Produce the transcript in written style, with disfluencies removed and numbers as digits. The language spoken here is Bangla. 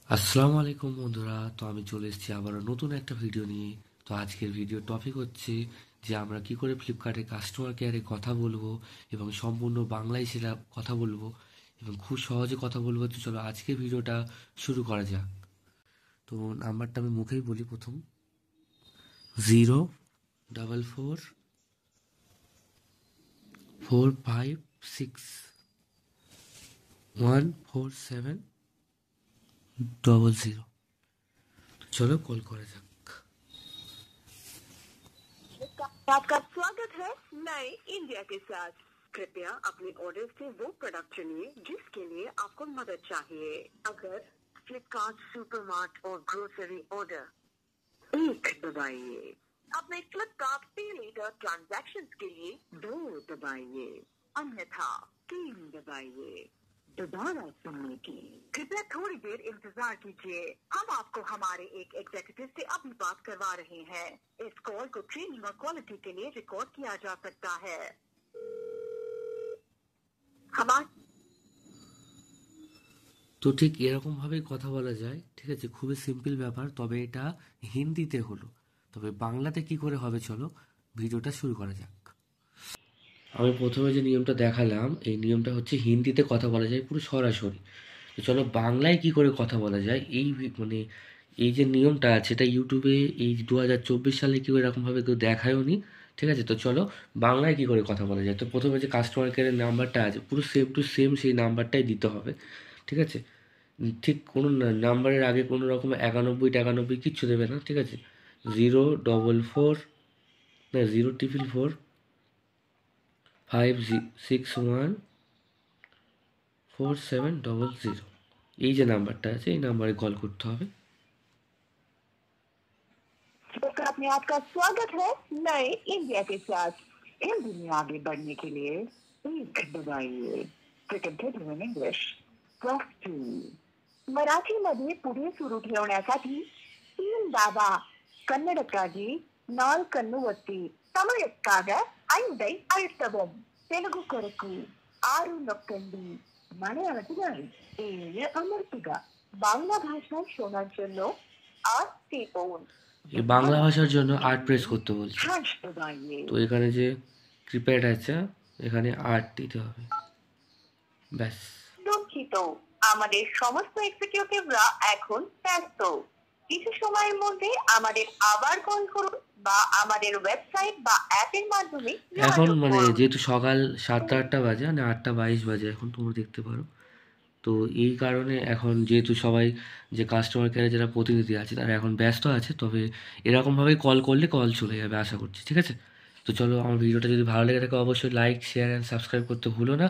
আসসালামু আলাইকুম বন্ধুরা। তো আমি চলে এসেছি আবারও নতুন একটা ভিডিও নিয়ে। তো আজকের ভিডিও টপিক হচ্ছে যে আমরা কি করে ফ্লিপকার্টে কাস্টমার কেয়ারে কথা বলবো এবং সম্পূর্ণ বাংলায় সেটা কথা বলবো এবং খুব সহজে কথা বলবো। তো চলো আজকের ভিডিওটা শুরু করা যাক। তো নাম্বারটা আমি মুখেই বলি। প্রথম 04456147000। চলো কল করা যাক। आपका स्वागत है नए इंडिया के साथ। कृपया अपने ऑर्डर से वो प्रोडक्ट चुनिए जिसके लिए आपको मदद चाहिए। अगर फ्लिपकार्ट सुपरमार्ट और ग्रोसरी ऑर्डर 1 दबाइए। अपने फ्लिपकार्ट पे लेटर ट्रांजैक्शन के लिए 2 दबाइए, अन्यथा 3 दबाइए। दोबारा सुनने की कृपया थोड़ी देर इंतजार कीजिए। हम आपको हमारे एक एग्जीक्यूटिव से अभी बात करवा रहे हैं। इस कॉल को ट्रेनिंग और क्वालिटी के लिए रिकॉर्ड किया जा सकता है। हमारे তো ঠিক এরকমভাবেই কথা বলা যায়, ঠিক আছে? খুবই সিম্পল ব্যাপার, তবে এটা হিন্দিতে হলো। তবে বাংলাতে কি করে হবে, চলো ভিডিওটা শুরু করা যাক। আমি প্রথমে যে নিয়মটা দেখালাম, এই নিয়মটা হচ্ছে হিন্দিতে কথা বলা যায় পুরো সরাসরি। তো চলো বাংলায় কি করে কথা বলা যায়, মানে এই যে নিয়মটা আছে এটা ইউটিউবে এই 2024 সালে কেউ এরকমভাবে কেউ দেখায়ও নি। ঠিক আছে, তো চলো বাংলায় কি করে কথা বলা যায়। তো প্রথমে যে কাস্টমার কেয়ারের নাম্বারটা আছে পুরো সেম টু সেম সেই নাম্বারটাই দিতে হবে। ঠিক আছে, ঠিক কোনো নাম্বারের আগে কোনো রকম 91 কিচ্ছু দেবে না। ঠিক আছে, 044 5614700, এই যে নাম্বারটা আছে এই নাম্বারে কল করতে হবে। में आपका स्वागत है नए इंडिया के साथ। हिंदी में आगे बढ़ने के लिए 1 दबाइए। To continue in English, press 2. मराठीमध्ये पुढे सुरू ठेवण्यासाठी 3 दाबा. ಕನ್ನಡಕ್ಕಾಗಿ 4 ಒತ್ತಿ. ಸಮಯಕ್ಕಾಗ 5 ಅழுத்தவும். తెలుగు కొరకు 6 নొక్కండి. మలయాళത്തിനായി 7 అమర్తుക. বাংলা ভাষা শোনার জন্য 8 টিপুন। এই বাংলা ভাষার জন্য 8 প্রেস করতে বলছে। হ্যাশ দবাইয়ে। তো এখানে যে কিপ্যাড আছে এখানে 8 দিতে হবে, ব্যাস। দুঃখিত, আমাদের সমস্ত এক্সিকিউটিভরা এখন ব্যস্ত। কিছু সময়ের মধ্যে আমাদের আবার কল করুন বা আমাদের ওয়েবসাইট বা অ্যাপের মাধ্যমে এখন যোগাযোগ মানে করুন। যেহেতু সকাল 7টা-8টা বাজে, মানে 8টা 22 বাজে এখন, তোমরা দেখতে পারো। তো এই কারণে এখন যেহেতু সবাই যে কাস্টমার কেয়ারে যারা প্রতিনিধি আছে তারা এখন ব্যস্ত আছে, তবে এরকমভাবেই কল করলে কল চলে যাবে আশা করছি। ঠিক আছে, তো চলো আমার ভিডিওটা যদি ভালো লেগে থাকে অবশ্যই লাইক, শেয়ার অ্যান্ড সাবস্ক্রাইব করতে ভুলো না।